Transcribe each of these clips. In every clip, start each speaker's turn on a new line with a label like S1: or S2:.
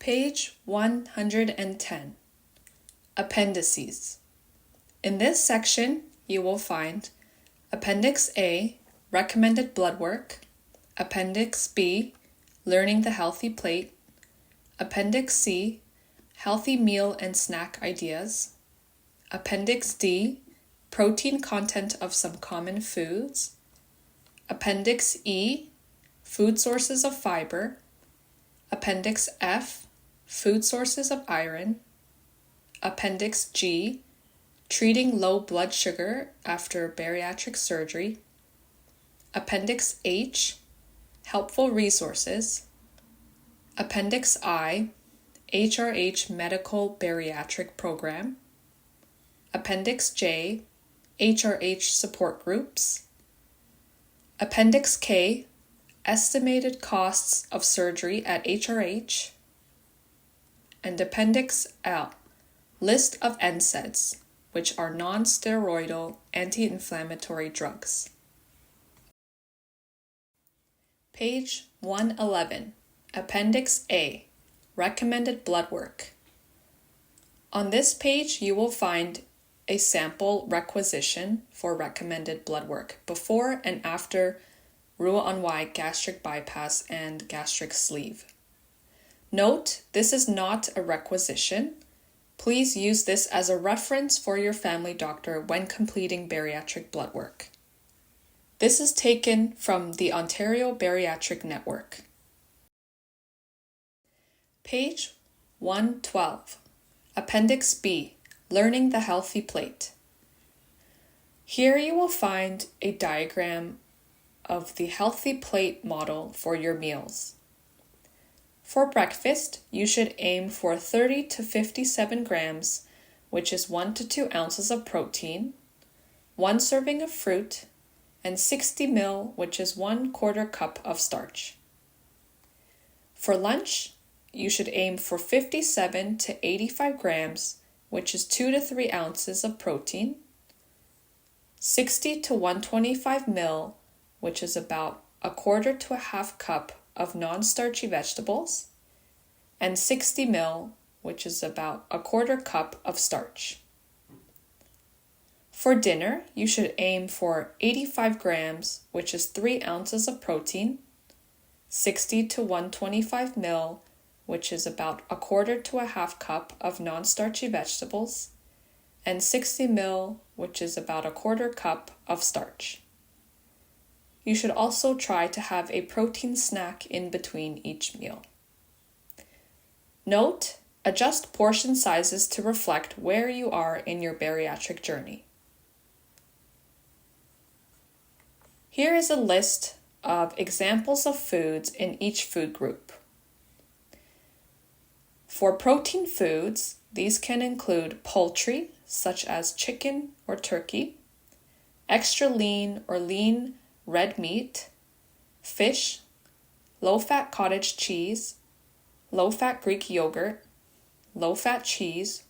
S1: Page 110. Appendices. In this section, you will find Appendix A, Recommended Blood Work, Appendix B, Learning the Healthy Plate, Appendix C, Healthy Meal and Snack Ideas, Appendix D, Protein Content of Some Common Foods, Appendix E, Food Sources of Fiber, Appendix F, Food Sources of Iron, Appendix G, Treating Low Blood Sugar After Bariatric Surgery, Appendix H, Helpful Resources, Appendix I, HRH Medical Bariatric Program, Appendix J, HRH Support Groups, Appendix K, Estimated Costs of Surgery at HRH, and Appendix L, List of NSAIDs, which are non-steroidal anti-inflammatory drugs. Page 111, Appendix A, Recommended Blood Work. On this page, you will find a sample requisition for recommended blood work before and after Roux-en-Y gastric bypass and gastric sleeve. Note, this is not a requisition. Please use this as a reference for your family doctor when completing bariatric blood work. This is taken from the Ontario Bariatric Network. Page 112, Appendix B, Learning the Healthy Plate. Here you will find a diagram of the healthy plate model for your meals. For breakfast, you should aim for 30 to 57 grams, which is 1 to 2 ounces of protein, 1 serving of fruit, and 60 ml, which is 1/4 cup of starch. For lunch, you should aim for 57 to 85 grams, which is 2 to 3 ounces of protein, 60 to 125 ml, which is about 1/4 to 1/2 cup of non-starchy vegetables, and 60 ml, which is about 1/4 cup of starch. For dinner, you should aim for 85 grams, which is 3 ounces of protein, 60 to 125 ml, which is about 1/4 to 1/2 cup of non-starchy vegetables, and 60 ml, which is about 1/4 cup of starch. You should also try to have a protein snack in between each meal. Note, adjust portion sizes to reflect where you are in your bariatric journey. Here is a list of examples of foods in each food group. For protein foods, these can include poultry, such as chicken or turkey, extra lean or lean red meat, fish, low-fat cottage cheese, low-fat Greek yogurt, low-fat cheese,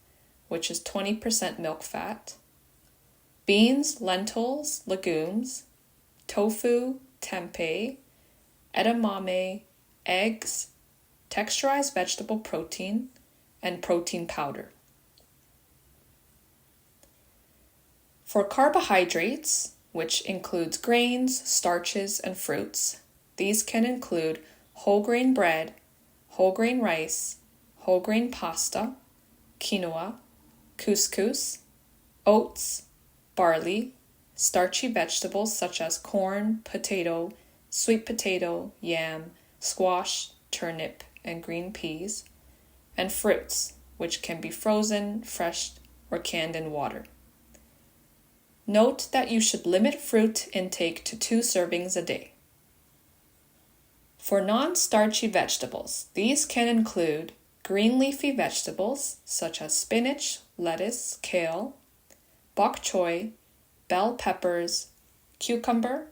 S1: which is 20% milk fat, beans, lentils, legumes, tofu, tempeh, edamame, eggs, texturized vegetable protein, and protein powder. For carbohydrates, which includes grains, starches, and fruits, these can include whole grain bread, whole grain rice, whole grain pasta, quinoa, couscous, oats, barley, starchy vegetables such as corn, potato, sweet potato, yam, squash, turnip, and green peas, and fruits, which can be frozen, fresh, or canned in water. Note that you should limit fruit intake to 2 servings a day. For non-starchy vegetables, these can include green leafy vegetables such as spinach, lettuce, kale, bok choy, bell peppers, cucumber,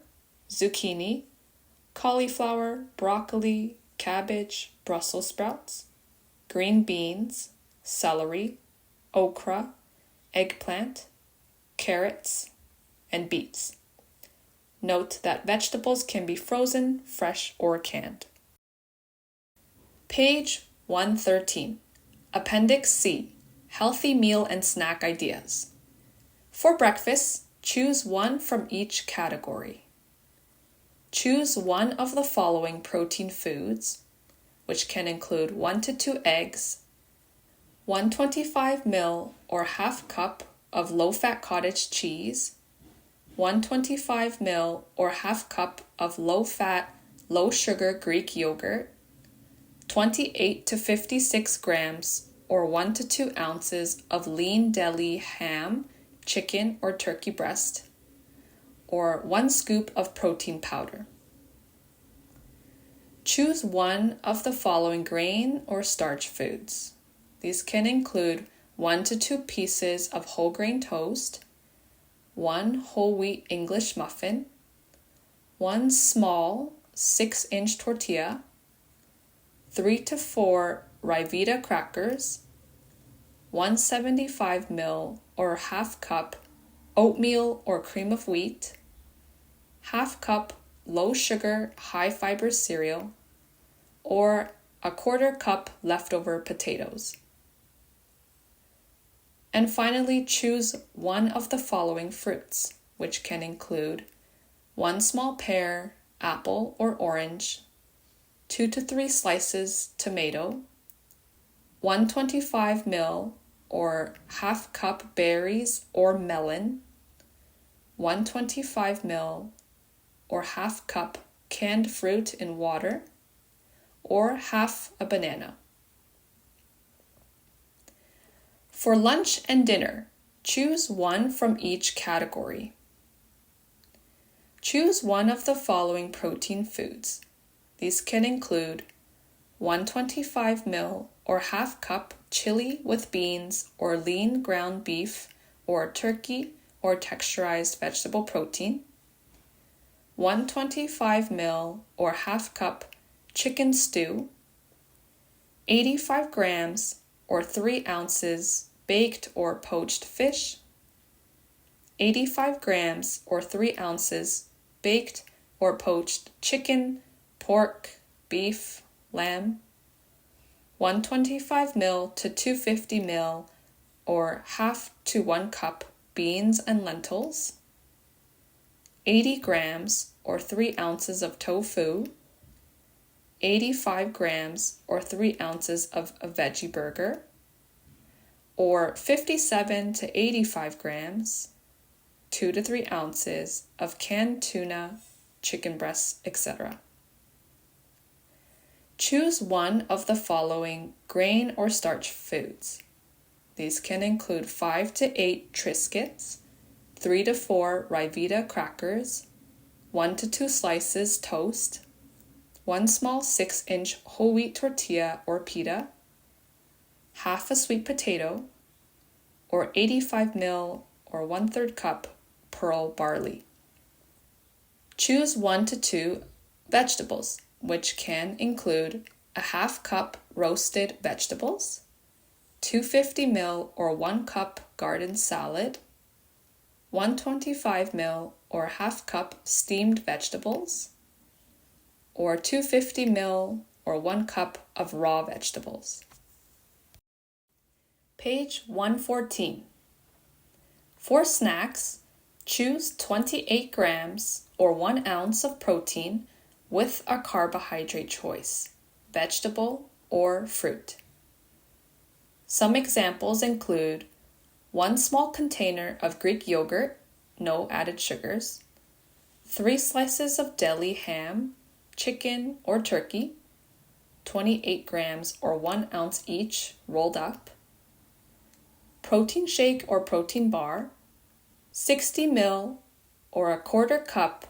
S1: zucchini, cauliflower, broccoli, cabbage, Brussels sprouts, green beans, celery, okra, eggplant, carrots, and beets. Note that vegetables can be frozen, fresh, or canned. Page 113. Appendix C, Healthy Meal and Snack Ideas. For breakfast, choose one from each category. Choose one of the following protein foods, which can include 1 to 2 eggs, 125 ml or half cup of low-fat cottage cheese, 125 ml or half cup of low-fat, low-sugar Greek yogurt, 28 to 56 grams or 1 to 2 ounces of lean deli ham, chicken or turkey breast, or 1 scoop of protein powder. Choose one of the following grain or starch foods. These can include 1 to 2 pieces of whole grain toast, 1 whole wheat English muffin, 1 small 6-inch tortilla, 3 to 4 Rivita crackers, 175 ml or half cup oatmeal or cream of wheat, half cup low sugar, high fiber cereal, or a 1/4 cup leftover potatoes. And finally, choose one of the following fruits, which can include 1 small pear, apple, or orange, 2 to 3 slices tomato, 125 ml or half cup berries or melon, 125 ml or half cup canned fruit in water, or half a banana. For lunch and dinner, choose one from each category. Choose one of the following protein foods. These can include 125 ml or half cup chili with beans or lean ground beef or turkey or texturized vegetable protein, 125 ml or half cup chicken stew, 85 grams or 3 ounces baked or poached fish, 85 grams or 3 ounces baked or poached chicken, pork, beef, lamb, 125 ml to 250 ml or half to 1 cup beans and lentils, 80 grams or 3 ounces of tofu, 85 grams or 3 ounces of a veggie burger, or 57 to 85 grams, 2 to 3 ounces of canned tuna, chicken breasts, etc. Choose one of the following grain or starch foods. These can include 5 to 8 Triscuits, 3 to 4 Rivita crackers, 1 to 2 slices toast, 1 small 6-inch whole wheat tortilla or pita, half a sweet potato, or 85 ml or 1/3 cup pearl barley. Choose 1 to 2 vegetables, which can include a half cup roasted vegetables, 250 ml or 1 cup garden salad, 125 ml or half cup steamed vegetables, or 250 ml or 1 cup of raw vegetables. Page 114. For snacks, choose 28 grams or 1 ounce of protein with a carbohydrate choice, vegetable or fruit. Some examples include 1 small container of Greek yogurt, no added sugars, 3 slices of deli ham, chicken or turkey, 28 grams or 1 ounce each rolled up, protein shake or protein bar, 60 ml or a 1/4 cup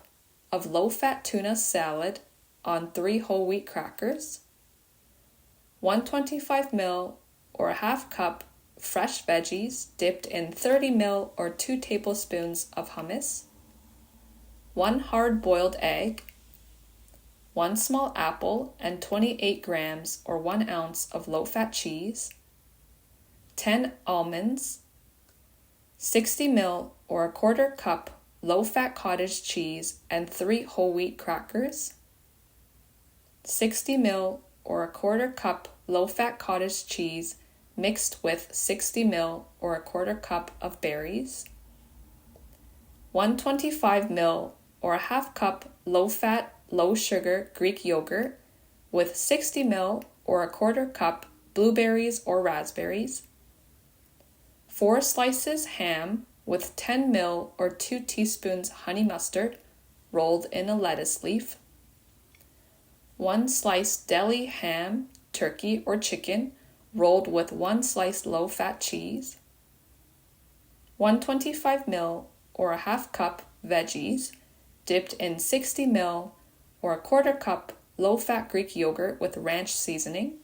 S1: of low-fat tuna salad on 3 whole wheat crackers, 125 ml or a half cup fresh veggies dipped in 30 ml or 2 tablespoons of hummus, 1 hard-boiled egg, 1 small apple and 28 grams or 1 ounce of low-fat cheese, 10 almonds, 60 ml or a 1/4 cup low-fat cottage cheese and 3 whole wheat crackers, 60 ml or a quarter cup low-fat cottage cheese mixed with 60 ml or a quarter cup of berries, 125 ml or a half cup low-fat, low-sugar Greek yogurt with 60 ml or a quarter cup blueberries or raspberries, 4 slices ham with 10 ml or 2 teaspoons honey mustard rolled in a lettuce leaf, 1 slice deli ham, turkey, or chicken rolled with 1 slice low-fat cheese, 125 ml or a half cup veggies dipped in 60 ml or a quarter cup low-fat Greek yogurt with ranch seasoning,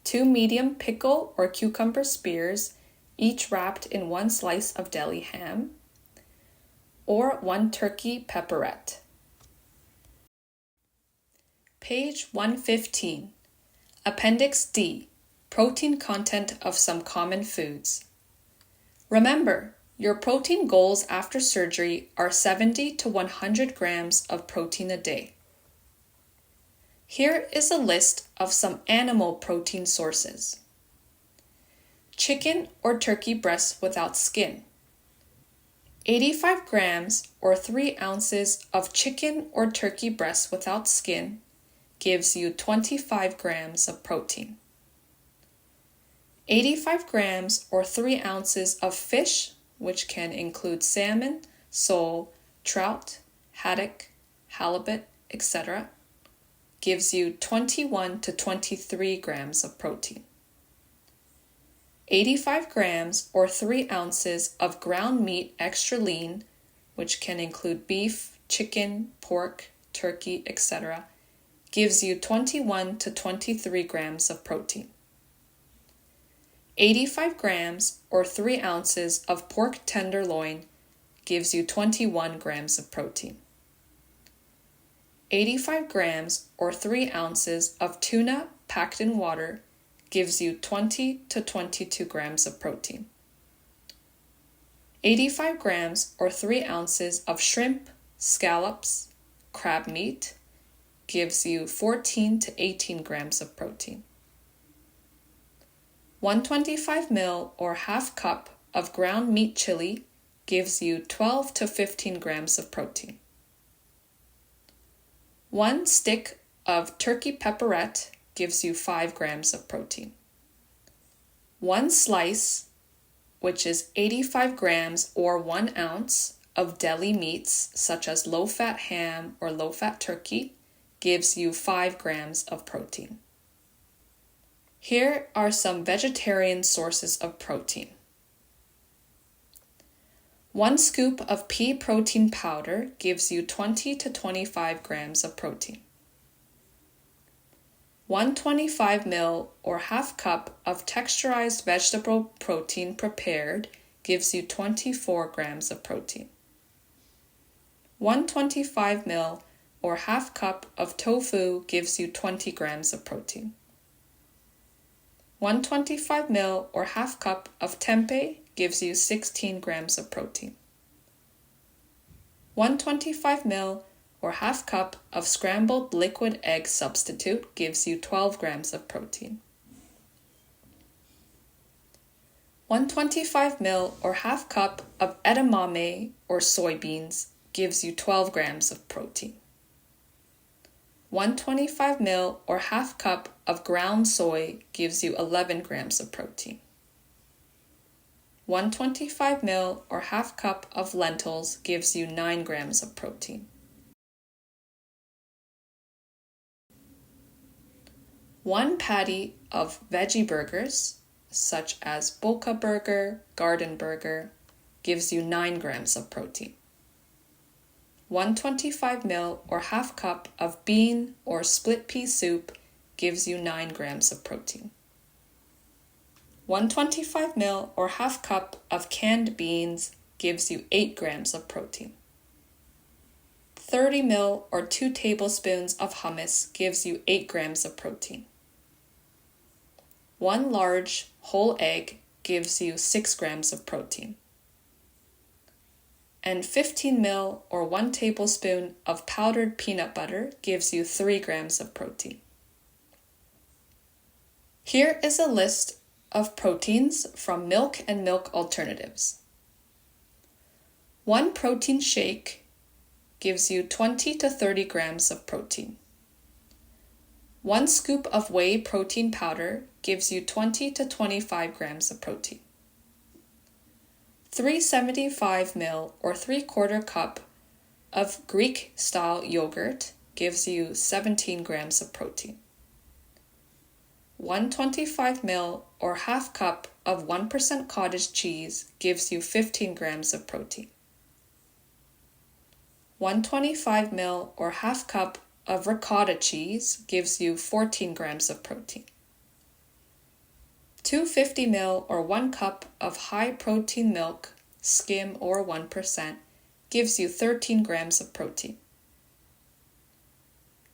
S1: 2 medium pickle or cucumber spears, each wrapped in 1 slice of deli ham, or 1 turkey pepperette. Page 115. Appendix D. Protein content of some common foods. Remember, your protein goals after surgery are 70 to 100 grams of protein a day. Here is a list of some animal protein sources. Chicken or turkey breasts without skin. 85 grams or 3 ounces of chicken or turkey breasts without skin gives you 25 grams of protein. 85 grams or 3 ounces of fish, which can include salmon, sole, trout, haddock, halibut, etc., gives you 21 to 23 grams of protein. 85 grams or 3 ounces of ground meat extra lean, which can include beef, chicken, pork, turkey, etc., gives you 21 to 23 grams of protein. 85 grams or 3 ounces of pork tenderloin gives you 21 grams of protein. 85 grams or 3 ounces of tuna packed in water gives you 20 to 22 grams of protein. 85 grams or 3 ounces of shrimp, scallops, crab meat gives you 14 to 18 grams of protein. 125 ml or half cup of ground meat chili gives you 12 to 15 grams of protein. 1 stick of turkey pepperette gives you 5 grams of protein. 1 slice, which is 85 grams or 1 ounce of deli meats such as low-fat ham or low-fat turkey gives you 5 grams of protein. Here are some vegetarian sources of protein. 1 scoop of pea protein powder gives you 20 to 25 grams of protein. 125 ml or half cup of texturized vegetable protein prepared gives you 24 grams of protein. 125 ml or half cup of tofu gives you 20 grams of protein. 125 ml or half cup of tempeh gives you 16 grams of protein. 125 ml or half cup of scrambled liquid egg substitute gives you 12 grams of protein. 125 ml or half cup of edamame or soybeans gives you 12 grams of protein. 125 ml or half cup of ground soy gives you 11 grams of protein. 125 ml or half cup of lentils gives you 9 grams of protein. 1 patty of veggie burgers, such as Boca burger, garden burger, gives you 9 grams of protein. 125 ml or half cup of bean or split pea soup gives you 9 grams of protein. 125 ml or half cup of canned beans gives you 8 grams of protein. 30 ml or 2 tablespoons of hummus gives you 8 grams of protein. 1 large whole egg gives you 6 grams of protein. And 15 ml or 1 tablespoon of powdered peanut butter gives you 3 grams of protein. Here is a list of proteins from milk and milk alternatives. One protein shake gives you 20 to 30 grams of protein. One scoop of whey protein powder gives you 20 to 25 grams of protein. 375 ml or 3/4 cup of Greek-style yogurt gives you 17 grams of protein. 125 ml or half cup of 1% cottage cheese gives you 15 grams of protein. 125 ml or half cup of ricotta cheese gives you 14 grams of protein. 250 ml or 1 cup of high protein milk, skim or 1%, gives you 13 grams of protein.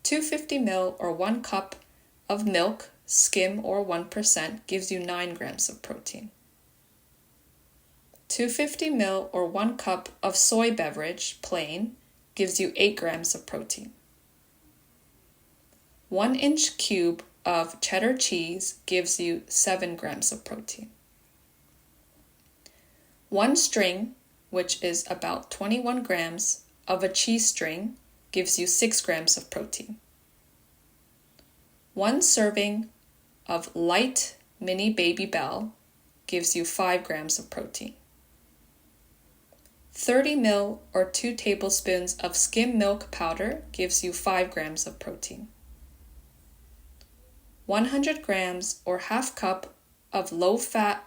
S1: 250 ml or 1 cup of milk, skim or 1%, gives you 9 grams of protein. 250 ml or 1 cup of soy beverage, plain, gives you 8 grams of protein. 1-inch cube of cheddar cheese gives you 7 grams of protein. 1 string, which is about 21 grams, of a cheese string gives you 6 grams of protein. 1 serving of light mini Baby Bell gives you 5 grams of protein. 30 ml or 2 tablespoons of skim milk powder gives you 5 grams of protein. 100 grams or half cup of low-fat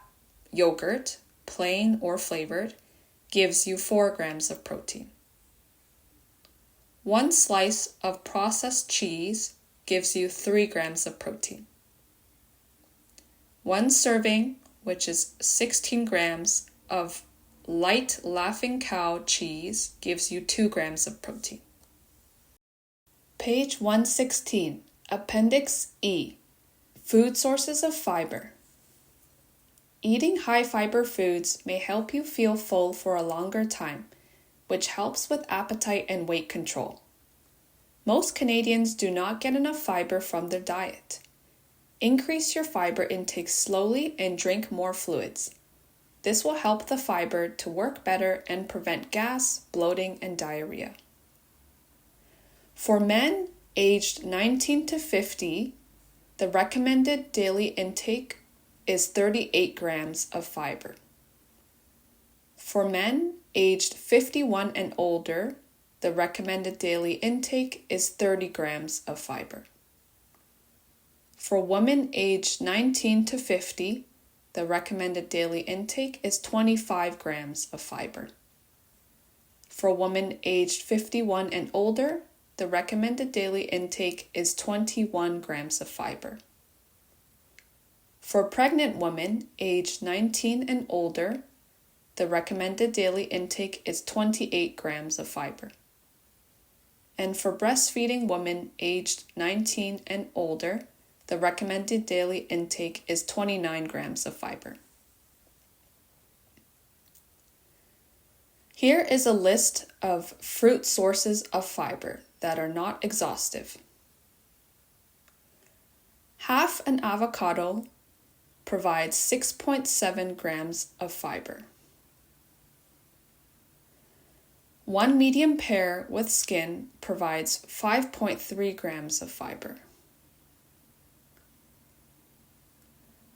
S1: yogurt, plain or flavored, gives you 4 grams of protein. 1 slice of processed cheese gives you 3 grams of protein. 1 serving, which is 16 grams, of light Laughing Cow cheese gives you 2 grams of protein. Page 116, Appendix E, Food Sources of Fiber. Eating high-fiber foods may help you feel full for a longer time, which helps with appetite and weight control. Most Canadians do not get enough fiber from their diet. Increase your fiber intake slowly and drink more fluids. This will help the fiber to work better and prevent gas, bloating, and diarrhea. For men aged 19 to 50, the recommended daily intake is 38 grams of fiber. For men aged 51 and older, the recommended daily intake is 30 grams of fiber. For women aged 19 to 50, the recommended daily intake is 25 grams of fiber. For women aged 51 and older, the recommended daily intake is 21 grams of fiber. For pregnant women aged 19 and older, the recommended daily intake is 28 grams of fiber. And for breastfeeding women aged 19 and older, the recommended daily intake is 29 grams of fiber. Here is a list of fruit sources of fiber that are not exhaustive. Half an avocado provides 6.7 grams of fiber. 1 medium pear with skin provides 5.3 grams of fiber.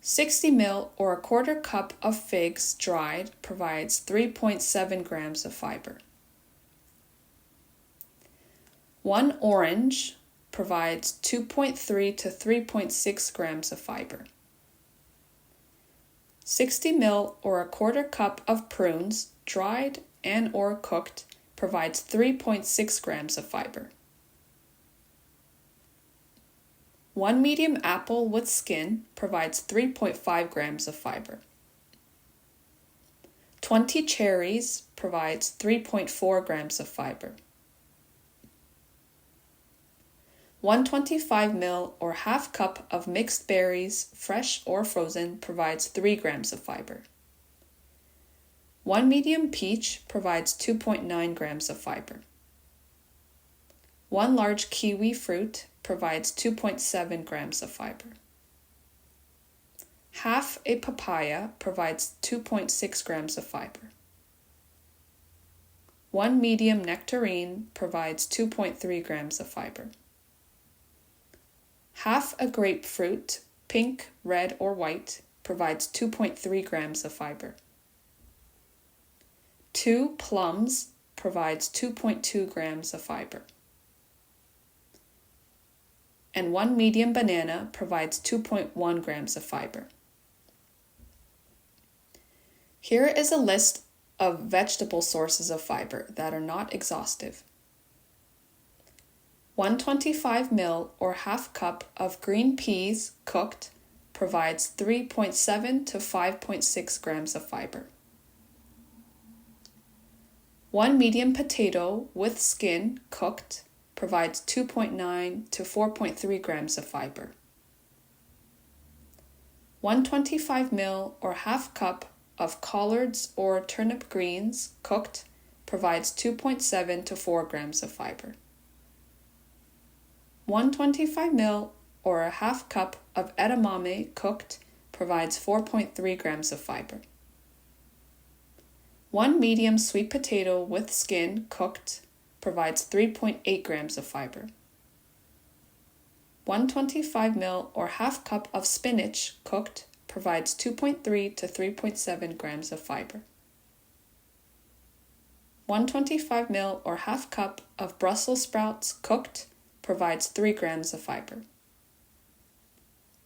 S1: 60 ml or 1/4 cup of figs dried provides 3.7 grams of fiber. 1 orange provides 2.3 to 3.6 grams of fiber. 60 ml or 1/4 cup of prunes, dried and or cooked, provides 3.6 grams of fiber. 1 medium apple with skin provides 3.5 grams of fiber. 20 cherries provides 3.4 grams of fiber. 125 ml or half cup of mixed berries, fresh or frozen, provides 3 grams of fiber. 1 medium peach provides 2.9 grams of fiber. 1 large kiwi fruit provides 2.7 grams of fiber. Half a papaya provides 2.6 grams of fiber. 1 medium nectarine provides 2.3 grams of fiber. Half a grapefruit, pink, red, or white, provides 2.3 grams of fiber. 2 plums provides 2.2 grams of fiber. And 1 medium banana provides 2.1 grams of fiber. Here is a list of vegetable sources of fiber that are not exhaustive. 125 ml or half cup of green peas cooked provides 3.7 to 5.6 grams of fiber. 1 medium potato with skin cooked provides 2.9 to 4.3 grams of fiber. 125 ml or half cup of collards or turnip greens cooked provides 2.7 to 4 grams of fiber. 125 ml or a half cup of edamame cooked provides 4.3 grams of fiber. 1 medium sweet potato with skin cooked provides 3.8 grams of fiber. 125 ml or half cup of spinach cooked provides 2.3 to 3.7 grams of fiber. 125 ml or half cup of Brussels sprouts cooked provides 3 grams of fiber.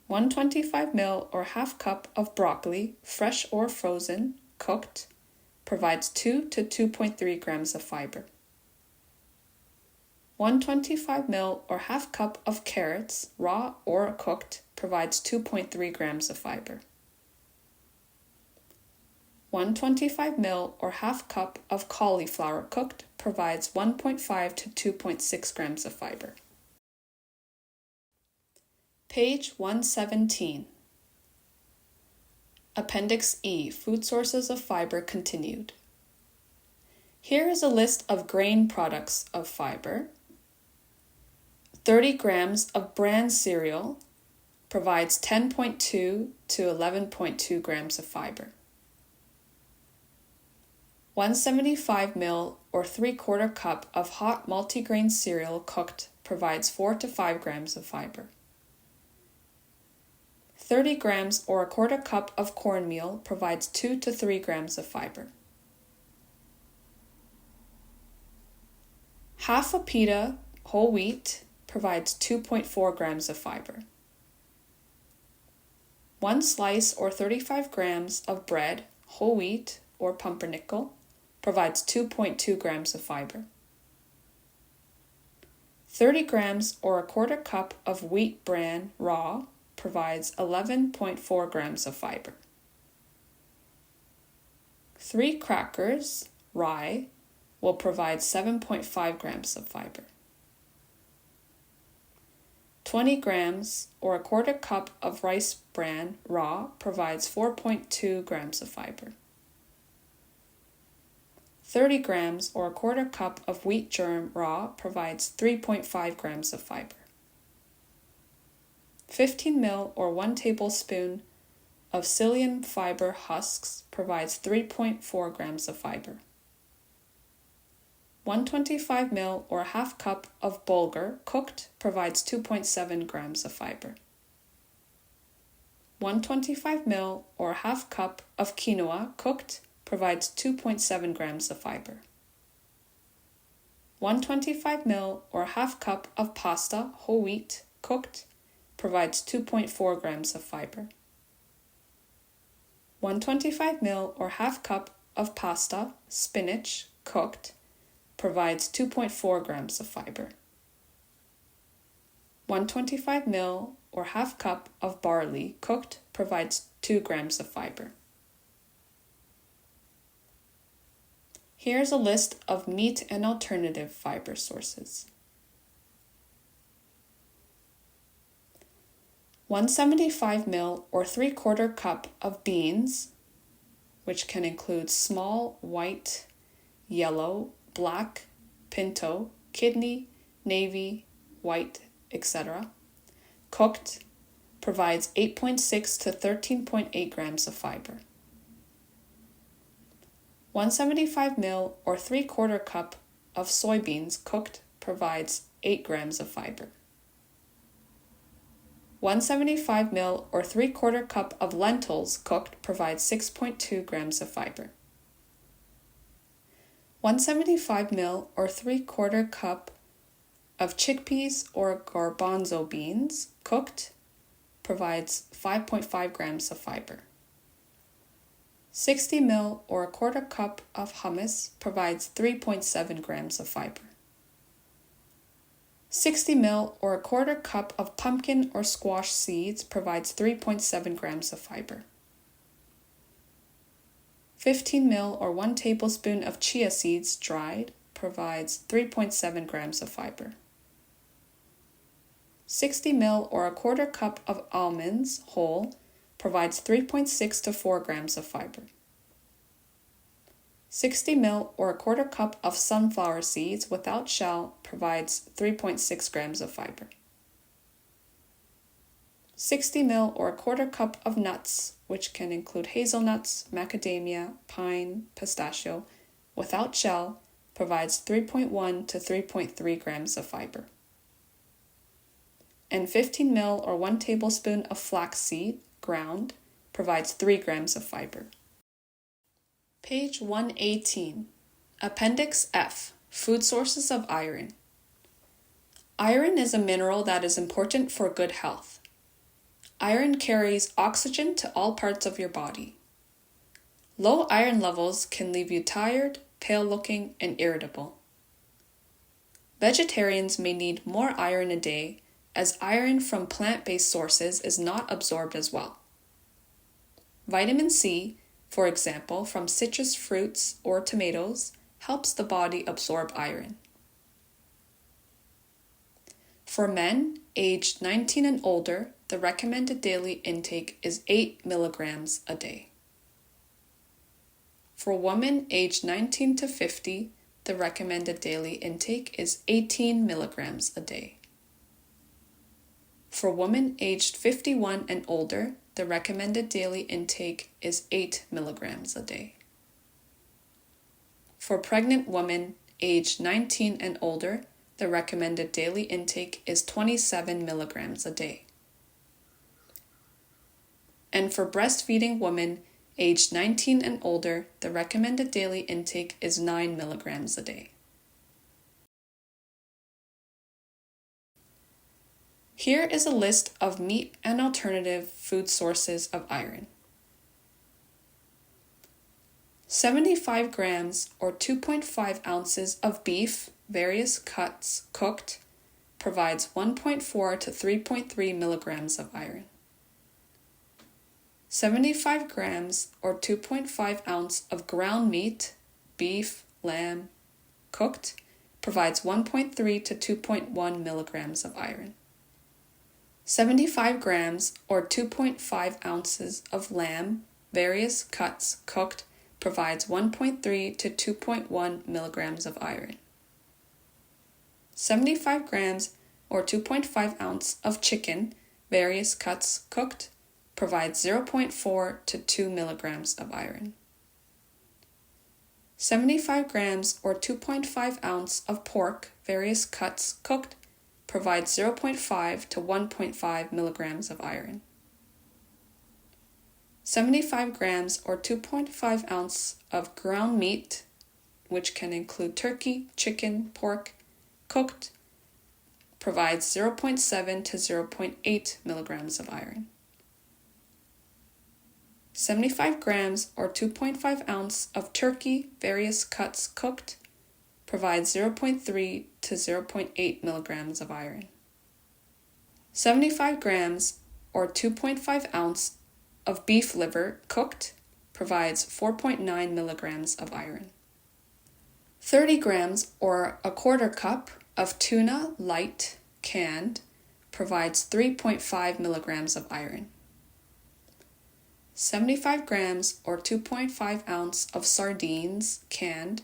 S1: 125 ml or half cup of broccoli, fresh or frozen, cooked, provides 2 to 2.3 grams of fiber. 125 ml or half cup of carrots, raw or cooked, provides 2.3 grams of fiber. 125 ml or half cup of cauliflower cooked provides 1.5 to 2.6 grams of fiber. Page 117. Appendix E, Food Sources of Fiber continued. Here is a list of grain products of fiber. 30 grams of bran cereal provides 10.2 to 11.2 grams of fiber. 175 ml or 3/4 cup of hot multigrain cereal cooked provides 4 to 5 grams of fiber. 30 grams or 1/4 cup of cornmeal provides 2 to 3 grams of fiber. Half a pita whole wheat provides 2.4 grams of fiber. 1 slice or 35 grams of bread, whole wheat or pumpernickel, provides 2.2 grams of fiber. 30 grams or 1/4 cup of wheat bran raw provides 11.4 grams of fiber. 3 crackers, rye, will provide 7.5 grams of fiber. 20 grams or 1/4 cup of rice bran raw provides 4.2 grams of fiber. 30 grams or 1/4 cup of wheat germ raw provides 3.5 grams of fiber. 15 ml or 1 tablespoon of psyllium fiber husks provides 3.4 grams of fiber. 125 ml or half cup of bulgur cooked provides 2.7 grams of fiber. 125 ml or half cup of quinoa cooked provides 2.7 grams of fiber. 125 ml or half cup of pasta whole wheat cooked provides 2.4 grams of fiber. 125 ml or half cup of pasta spinach cooked provides 2.4 grams of fiber. 125 ml or half cup of barley cooked provides 2 grams of fiber. Here's a list of meat and alternative fiber sources. 175 ml or 3/4 cup of beans, which can include small, white, yellow, black, pinto, kidney, navy, white, etc., cooked, provides 8.6 to 13.8 grams of fiber. 175 ml or 3/4 cup of soybeans cooked provides 8 grams of fiber. 175 ml or 3/4 cup of lentils cooked provides 6.2 grams of fiber. 175 ml or 3/4 cup of chickpeas or garbanzo beans cooked provides 5.5 grams of fiber. 60 ml or 1/4 cup of hummus provides 3.7 grams of fiber. 60 ml or 1/4 cup of pumpkin or squash seeds provides 3.7 grams of fiber. 15 ml or 1 tablespoon of chia seeds dried provides 3.7 grams of fiber. 60 ml or 1/4 cup of almonds whole provides 3.6 to 4 grams of fiber. 60 ml or 1/4 cup of sunflower seeds without shell provides 3.6 grams of fiber. 60 ml or 1/4 cup of nuts, which can include hazelnuts, macadamia, pine, pistachio, without shell, provides 3.1 to 3.3 grams of fiber. And 15 ml or 1 tablespoon of flaxseed, ground, provides 3 grams of fiber. Page 118. Appendix F. Food sources of iron. Iron is a mineral that is important for good health. Iron carries oxygen to all parts of your body. Low iron levels can leave you tired, pale-looking, and irritable. Vegetarians may need more iron a day, as iron from plant-based sources is not absorbed as well. Vitamin C, for example, from citrus fruits or tomatoes, helps the body absorb iron. For men aged 19 and older, the recommended daily intake is 8 milligrams a day. For women aged 19 to 50, the recommended daily intake is 18 milligrams a day. For women aged 51 and older, the recommended daily intake is 8 milligrams a day. For pregnant women aged 19 and older, the recommended daily intake is 27 milligrams a day. And for breastfeeding women aged 19 and older, the recommended daily intake is 9 milligrams a day. Here is a list of meat and alternative food sources of iron. 75 grams or 2.5 ounces of beef, various cuts, cooked, provides 1.4 to 3.3 milligrams of iron. 75 grams or 2.5 ounce of ground meat, beef, lamb, cooked, provides 1.3 to 2.1 milligrams of iron. 75 grams or 2.5 ounces of lamb, various cuts, cooked, provides 1.3 to 2.1 milligrams of iron. 75 grams or 2.5 ounce of chicken, various cuts, cooked, provides 0.4 to 2 milligrams of iron. 75 grams or 2.5 ounce of pork, various cuts, cooked, provides 0.5 to 1.5 milligrams of iron. 75 grams or 2.5 ounce of ground meat, which can include turkey, chicken, pork, cooked, provides 0.7 to 0.8 milligrams of iron. 75 grams or 2.5 ounce of turkey, various cuts, cooked, provides 0.3 to 0.8 milligrams of iron. 75 grams or 2.5 ounce of beef liver, cooked, provides 4.9 milligrams of iron. 30 grams or 1/4 cup of tuna, light, canned, provides 3.5 milligrams of iron. 75 grams or 2.5 ounce of sardines, canned,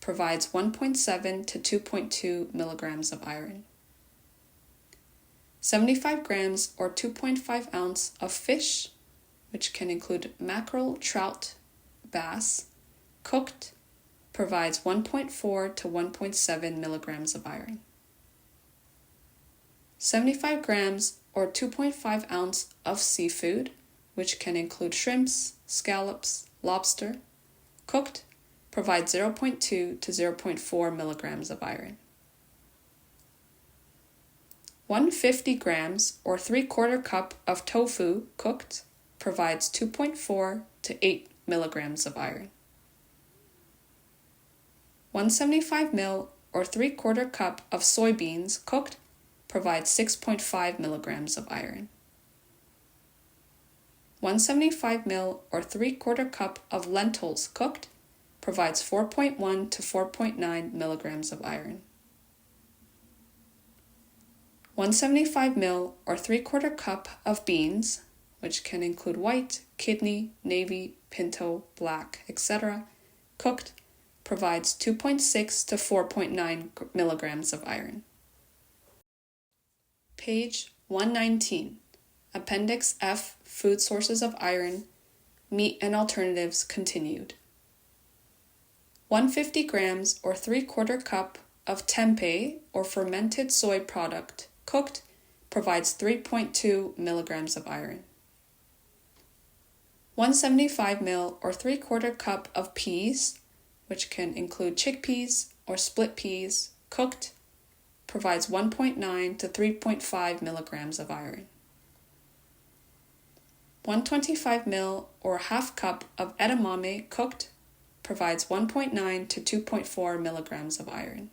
S1: provides 1.7 to 2.2 milligrams of iron. 75 grams or 2.5 ounce of fish, which can include mackerel, trout, bass, cooked, provides 1.4 to 1.7 milligrams of iron. 75 grams or 2.5 ounce of seafood, which can include shrimps, scallops, lobster, cooked, provides 0.2 to 0.4 milligrams of iron. 150 grams or 3/4 cup of tofu cooked provides 2.4 to 8 milligrams of iron. 175 ml or 3/4 cup of soybeans cooked provides 6.5 milligrams of iron. 175 ml or 3/4 cup of lentils cooked provides 4.1 to 4.9 milligrams of iron. 175 ml or 3/4 cup of beans, which can include white, kidney, navy, pinto, black, etc., cooked, provides 2.6 to 4.9 milligrams of iron. Page 119, Appendix F, Food Sources of Iron, Meat and Alternatives continued. 150 grams or 3/4 cup of tempeh or fermented soy product cooked provides 3.2 milligrams of iron. 175 ml or 3/4 cup of peas, which can include chickpeas or split peas, cooked, provides 1.9 to 3.5 milligrams of iron. 125 ml or half cup of edamame cooked provides 1.9 to 2.4 milligrams of iron.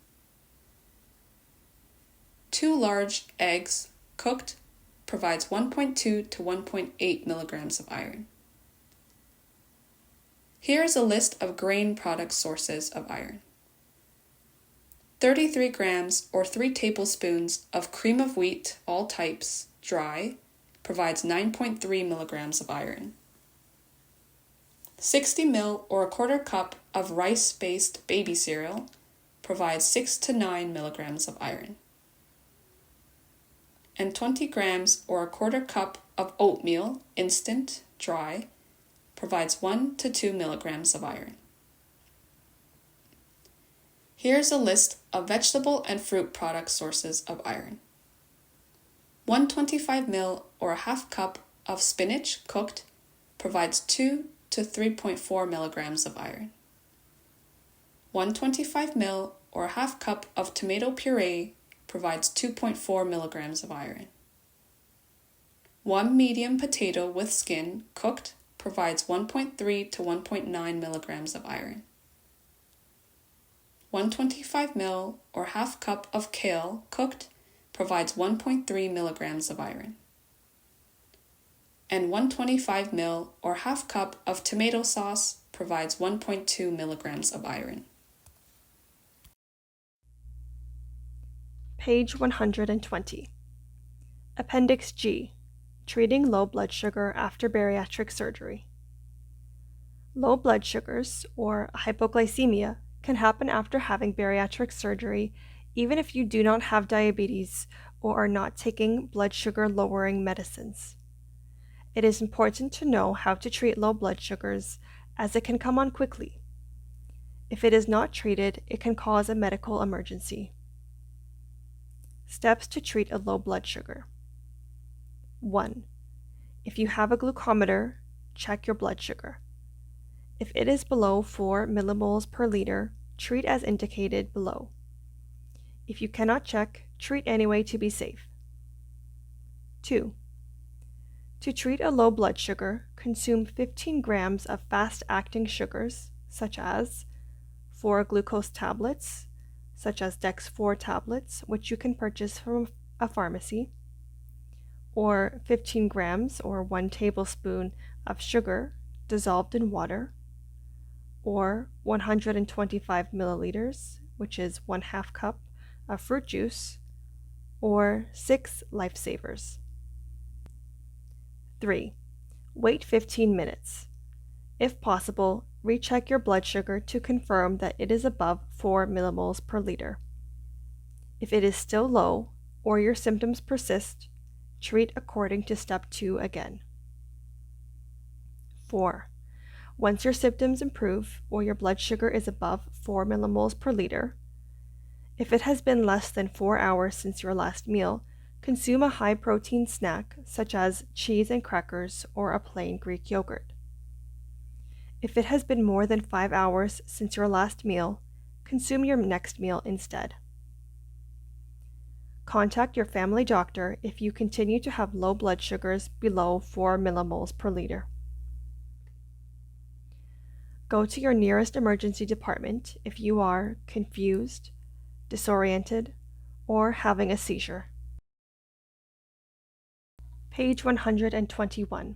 S1: 2 large eggs cooked provides 1.2 to 1.8 milligrams of iron. Here is a list of grain product sources of iron. 33 grams or 3 tablespoons of cream of wheat, all types, dry, provides 9.3 milligrams of iron. 60 ml or 1/4 cup of rice-based baby cereal provides 6 to 9 milligrams of iron. And 20 grams or 1/4 cup of oatmeal, instant, dry, provides 1 to 2 milligrams of iron. Here's a list of vegetable and fruit product sources of iron. 125 ml or a half cup of spinach cooked provides 2 to 3.4 milligrams of iron. 125 ml or a half cup of tomato puree provides 2.4 milligrams of iron. 1 medium potato with skin cooked provides 1.3 to 1.9 milligrams of iron. 125 ml or half cup of kale cooked provides 1.3 milligrams of iron. And 125 ml or half cup of tomato sauce provides 1.2 milligrams of iron.
S2: Page 120. Appendix G, Treating Low Blood Sugar After Bariatric Surgery. Low blood sugars, or hypoglycemia, can happen after having bariatric surgery even if you do not have diabetes or are not taking blood sugar lowering medicines. It is important to know how to treat low blood sugars as it can come on quickly. If it is not treated, it can cause a medical emergency. Steps to treat a low blood sugar. 1. If you have a glucometer, check your blood sugar. If it is below 4 millimoles per liter, treat as indicated below. If you cannot check, treat anyway to be safe. 2. To treat a low blood sugar, consume 15 grams of fast-acting sugars, such as 4 glucose tablets, such as Dex-4 tablets, which you can purchase from a pharmacy, or 15 grams or 1 tablespoon of sugar dissolved in water, or 125 milliliters, which is 1/2 cup of fruit juice, or 6 lifesavers. 3. Wait 15 minutes. If possible, recheck your blood sugar to confirm that it is above 4 millimoles per liter. If it is still low, or your symptoms persist, Treat according to step 2 again. 4. Once your symptoms improve or your blood sugar is above 4 millimoles per liter, if it has been less than 4 hours since your last meal, consume a high-protein snack such as cheese and crackers or a plain Greek yogurt. If it has been more than 5 hours since your last meal, consume your next meal instead. Contact your family doctor if you continue to have low blood sugars below 4 millimoles per liter. Go to your nearest emergency department if you are confused, disoriented, or having a seizure. Page 121.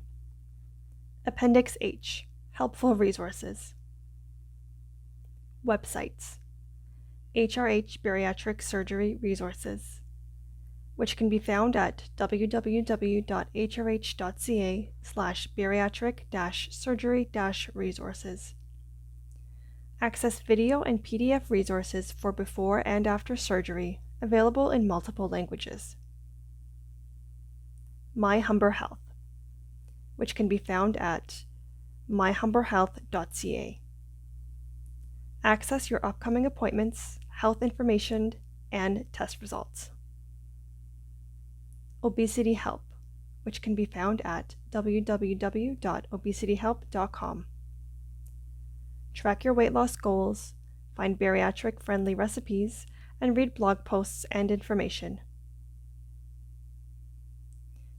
S2: Appendix H. Helpful resources. Websites. HRH Bariatric Surgery Resources, which can be found at www.hrh.ca/bariatric-surgery-resources. Access video and PDF resources for before and after surgery, available in multiple languages. My Humber Health, which can be found at myhumberhealth.ca. Access your upcoming appointments, health information, and test results. Obesity Help, which can be found at www.obesityhelp.com. Track your weight loss goals, find bariatric-friendly recipes, and read blog posts and information.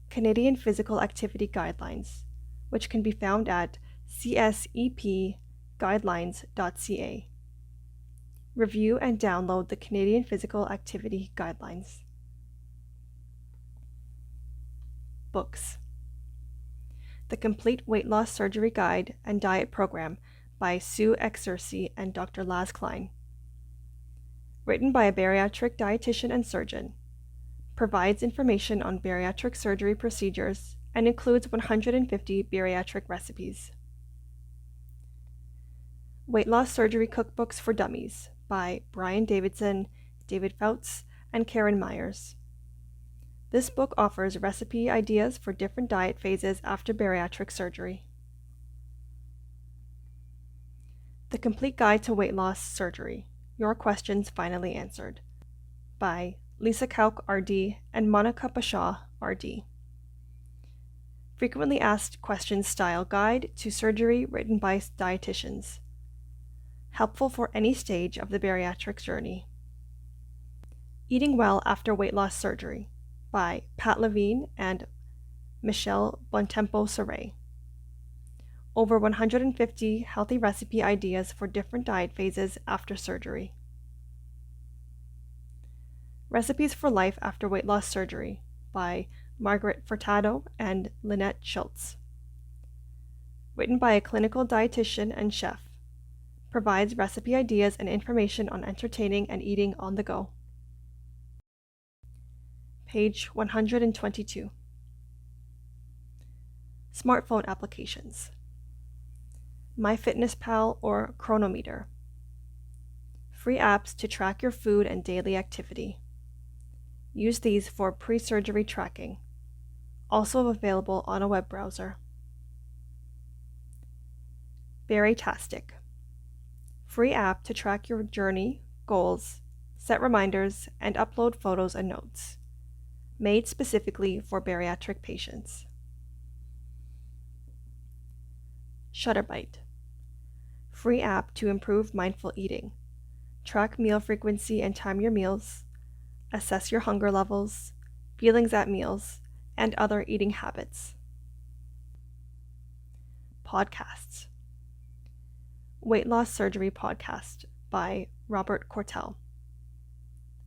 S2: Canadian Physical Activity Guidelines, which can be found at csepguidelines.ca. Review and download the Canadian Physical Activity Guidelines. Books. The Complete Weight Loss Surgery Guide and Diet Program by Sue Exercy and Dr. Laz Klein. Written by a bariatric dietitian and surgeon. Provides information on bariatric surgery procedures and includes 150 bariatric recipes. Weight Loss Surgery Cookbooks for Dummies by Brian Davidson, David Fouts, and Karen Myers. This book offers recipe ideas for different diet phases after bariatric surgery. The Complete Guide to Weight Loss Surgery, Your Questions Finally Answered, by Lisa Kauk, RD, and Monica Pashaw, RD. Frequently Asked Questions Style Guide to Surgery written by dietitians. Helpful for any stage of the bariatric journey. Eating Well After Weight Loss Surgery, by Pat Levine and Michelle Bontempo-Saray. Over 150 healthy recipe ideas for different diet phases after surgery. Recipes for Life After Weight Loss Surgery by Margaret Furtado and Lynette Schultz. Written by a clinical dietitian and chef. Provides recipe ideas and information on entertaining and eating on the go. Page 122. Smartphone applications. MyFitnessPal or Chronometer. Free apps to track your food and daily activity. Use these for pre-surgery tracking. Also available on a web browser. Baritastic. Free app to track your journey, goals, set reminders, and upload photos and notes. Made specifically for bariatric patients. Shutterbite. Free app to improve mindful eating. Track meal frequency and time your meals. Assess your hunger levels, feelings at meals, and other eating habits. Podcasts. Weight Loss Surgery Podcast by Robert Cortell.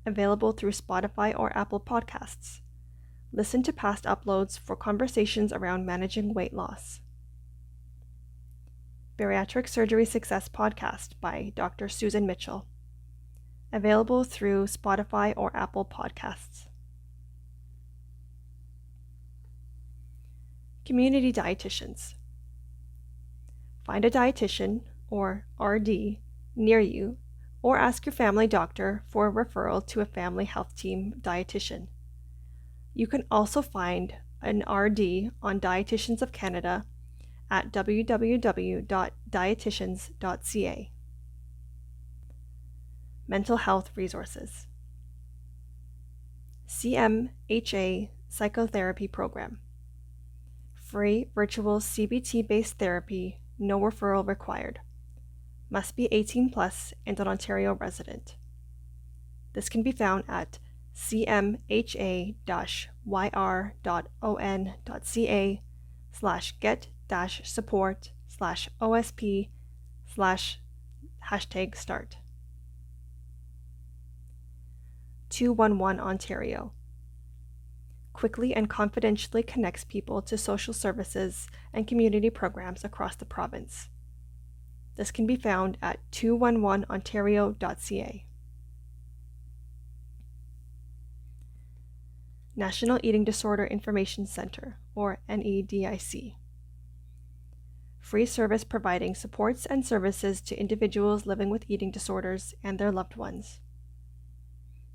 S2: Available through Spotify or Apple Podcasts. Listen to past uploads for conversations around managing weight loss. Bariatric Surgery Success Podcast by Dr. Susan Mitchell. Available through Spotify or Apple Podcasts. Community dietitians. Find a dietitian, or RD, near you, or ask your family doctor for a referral to a family health team dietitian. You can also find an RD on Dietitians of Canada at www.dietitians.ca. Mental health resources. CMHA Psychotherapy Program. Free virtual CBT-based therapy, no referral required. Must be 18 plus and an Ontario resident. This can be found at cmha.yr.on.ca/get-support/OSP/#start. 211 Ontario. Quickly and confidentially connects people to social services and community programs across the province. This can be found at 211ontario.ca. National Eating Disorder Information Center, or NEDIC. Free service providing supports and services to individuals living with eating disorders and their loved ones.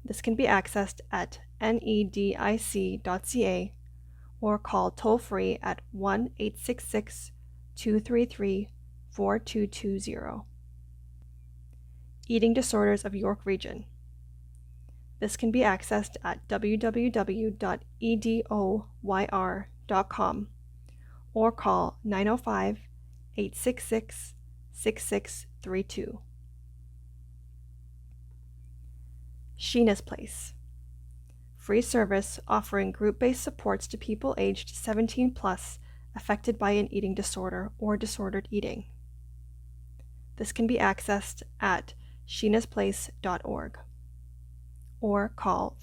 S2: This can be accessed at nedic.ca or call toll-free at 1-866-233-4220. Eating Disorders of York Region. This can be accessed at www.edoyr.com or call 905-866-6632. Sheena's Place. Free service offering group-based supports to people aged 17 plus affected by an eating disorder or disordered eating. This can be accessed at sheenasplace.org or call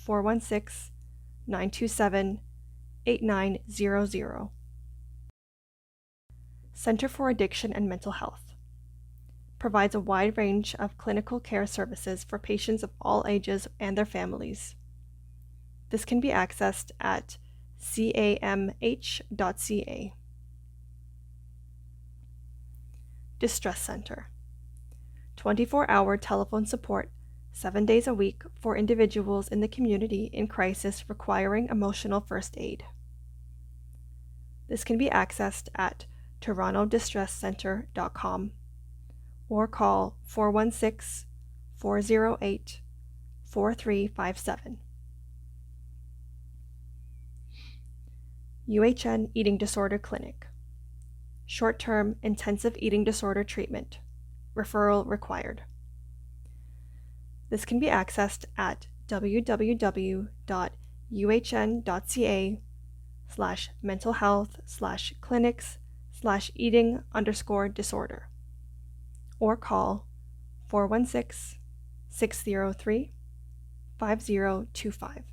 S2: 416-927-8900. Center for Addiction and Mental Health provides a wide range of clinical care services for patients of all ages and their families. This can be accessed at camh.ca. Distress Center. 24-hour telephone support 7 days a week for individuals in the community in crisis requiring emotional first aid. This can be accessed at torontodistresscenter.com or call 416-408-4357. UHN Eating Disorder Clinic. Short-term intensive eating disorder treatment. Referral required. This can be accessed at www.uhn.ca/mentalhealth/clinics/eating_disorder or call 416-603-5025.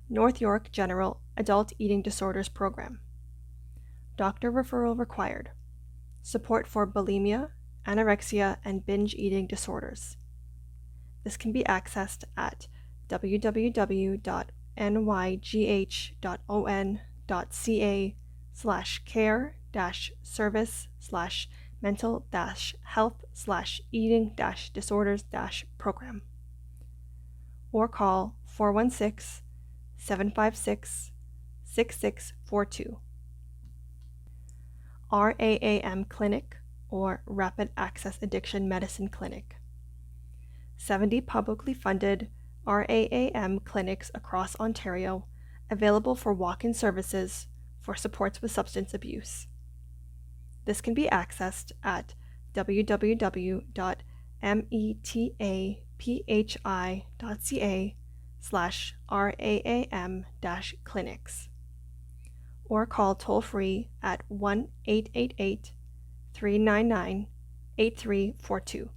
S2: North York General Adult Eating Disorders Program. Doctor referral required. Support for bulimia, anorexia, and binge eating disorders. This can be accessed at www.nygh.on.ca/care-service/mental-health/eating-disorders-program or call 416-756-6642. RAAM Clinic, or Rapid Access Addiction Medicine Clinic. 70 publicly funded RAAM clinics across Ontario available for walk-in services for supports with substance abuse. This can be accessed at www.metaphi.ca/RAAM-clinics or call toll-free at 1-888-399-8342.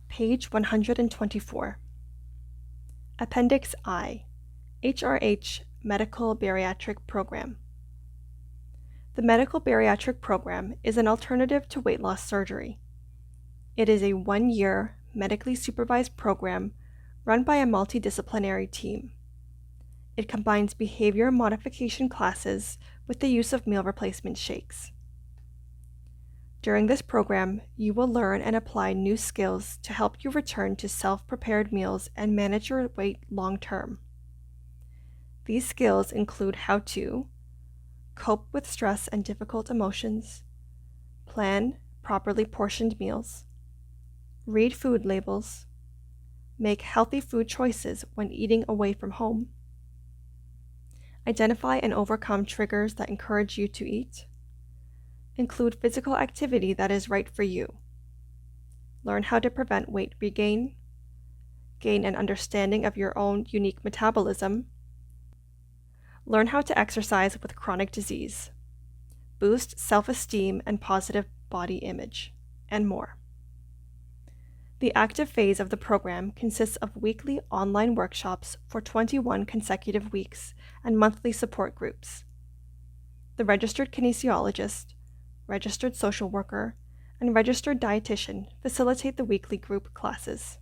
S2: Page 124. Appendix I, HRH Medical Bariatric Program. The Medical Bariatric Program is an alternative to weight loss surgery. It is a 1-year, medically supervised program run by a multidisciplinary team. It combines behavior modification classes with the use of meal replacement shakes. During this program, you will learn and apply new skills to help you return to self-prepared meals and manage your weight long-term. These skills include how to cope with stress and difficult emotions, plan properly portioned meals, read food labels, make healthy food choices when eating away from home, identify and overcome triggers that encourage you to eat, include physical activity that is right for you, learn how to prevent weight regain, gain an understanding of your own unique metabolism, learn how to exercise with chronic disease, boost self-esteem and positive body image, and more. The active phase of the program consists of weekly online workshops for 21 consecutive weeks and monthly support groups. The registered kinesiologist, registered social worker, and registered dietitian facilitate the weekly group classes.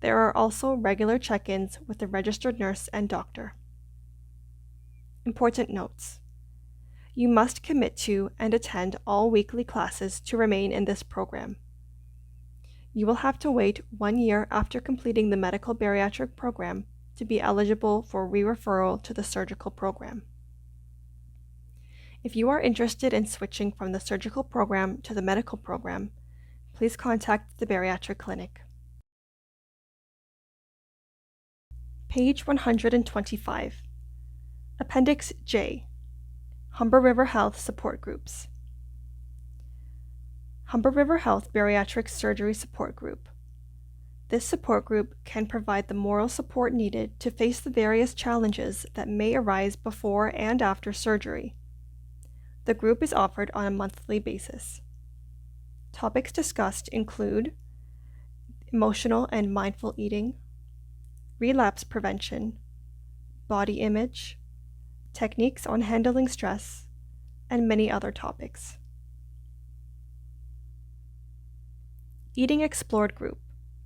S2: There are also regular check-ins with the registered nurse and doctor. Important notes. You must commit to and attend all weekly classes to remain in this program. You will have to wait 1 year after completing the medical bariatric program to be eligible for re-referral to the surgical program. If you are interested in switching from the surgical program to the medical program, please contact the bariatric clinic. Page 125. Appendix J. Humber River Health Support Groups. Humber River Health Bariatric Surgery Support Group. This support group can provide the moral support needed to face the various challenges that may arise before and after surgery. The group is offered on a monthly basis. Topics discussed include emotional and mindful eating, relapse prevention, body image, techniques on handling stress, and many other topics. Eating Explored Group,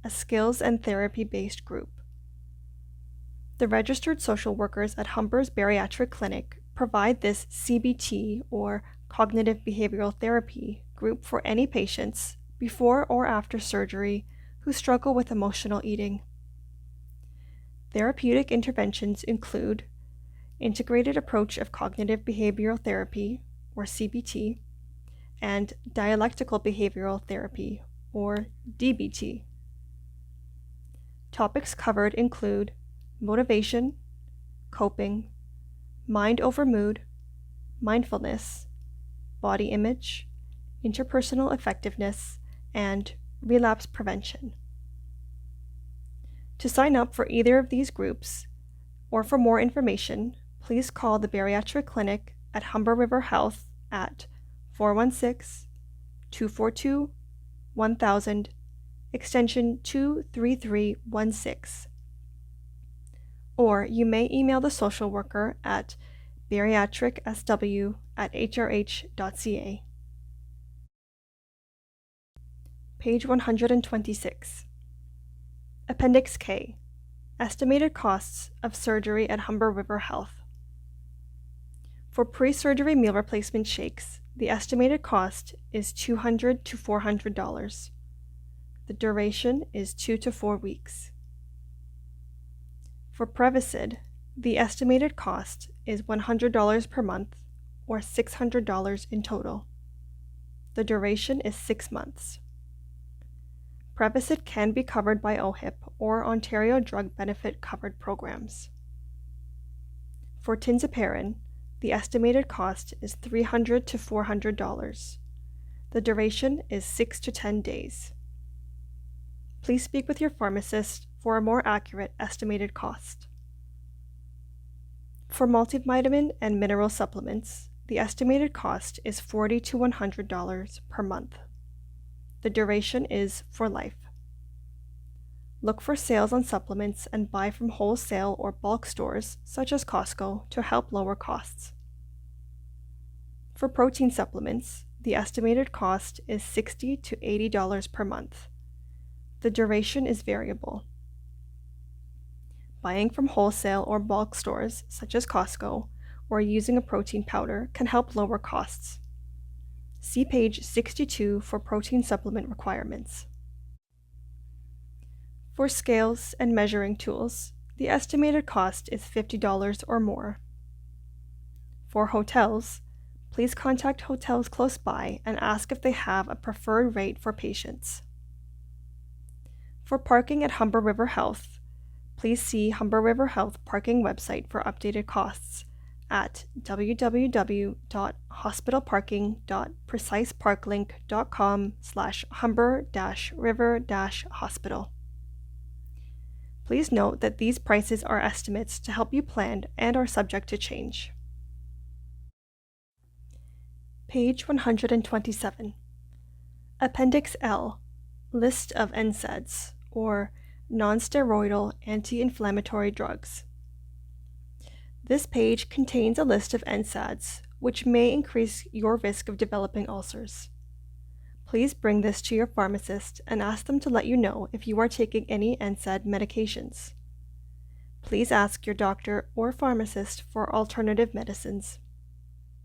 S2: a skills and therapy-based group. The registered social workers at Humber's Bariatric Clinic provide this CBT, or Cognitive Behavioral Therapy, group for any patients, before or after surgery, who struggle with emotional eating. Therapeutic interventions include Integrated Approach of Cognitive Behavioral Therapy, or CBT, and Dialectical Behavioral Therapy, or DBT. Topics covered include motivation, coping, mind over mood, mindfulness, body image, interpersonal effectiveness, and relapse prevention. To sign up for either of these groups, or for more information, please call the Bariatric Clinic at Humber River Health at 416-242-1000, extension 23316. Or you may email the social worker at bariatricsw@hrh.ca. Page 126. Appendix K. Estimated costs of surgery at Humber River Health. For pre-surgery meal replacement shakes, the estimated cost is $200 to $400. The duration is 2 to 4 weeks. For Prevacid, the estimated cost is $100 per month, or $600 in total. The duration is 6 months. Prevacid can be covered by OHIP or Ontario Drug Benefit covered programs. For Tinzaparin, the estimated cost is $300 to $400. The duration is 6 to 10 days. Please speak with your pharmacist for a more accurate estimated cost. For multivitamin and mineral supplements, the estimated cost is $40 to $100 per month. The duration is for life. Look for sales on supplements and buy from wholesale or bulk stores such as Costco to help lower costs. For protein supplements, the estimated cost is $60 to $80 per month. The duration is variable. Buying from wholesale or bulk stores such as Costco or using a protein powder can help lower costs. See page 62 for protein supplement requirements. For scales and measuring tools, the estimated cost is $50 or more. For hotels, please contact hotels close by and ask if they have a preferred rate for patients. For parking at Humber River Health, please see Humber River Health parking website for updated costs at www.hospitalparking.preciseparklink.com/humber-river-hospital. Please note that these prices are estimates to help you plan and are subject to change. Page 127. Appendix L, List of NSAIDs, or non-steroidal anti-inflammatory drugs. This page contains a list of NSAIDs, which may increase your risk of developing ulcers. Please bring this to your pharmacist and ask them to let you know if you are taking any NSAID medications. Please ask your doctor or pharmacist for alternative medicines.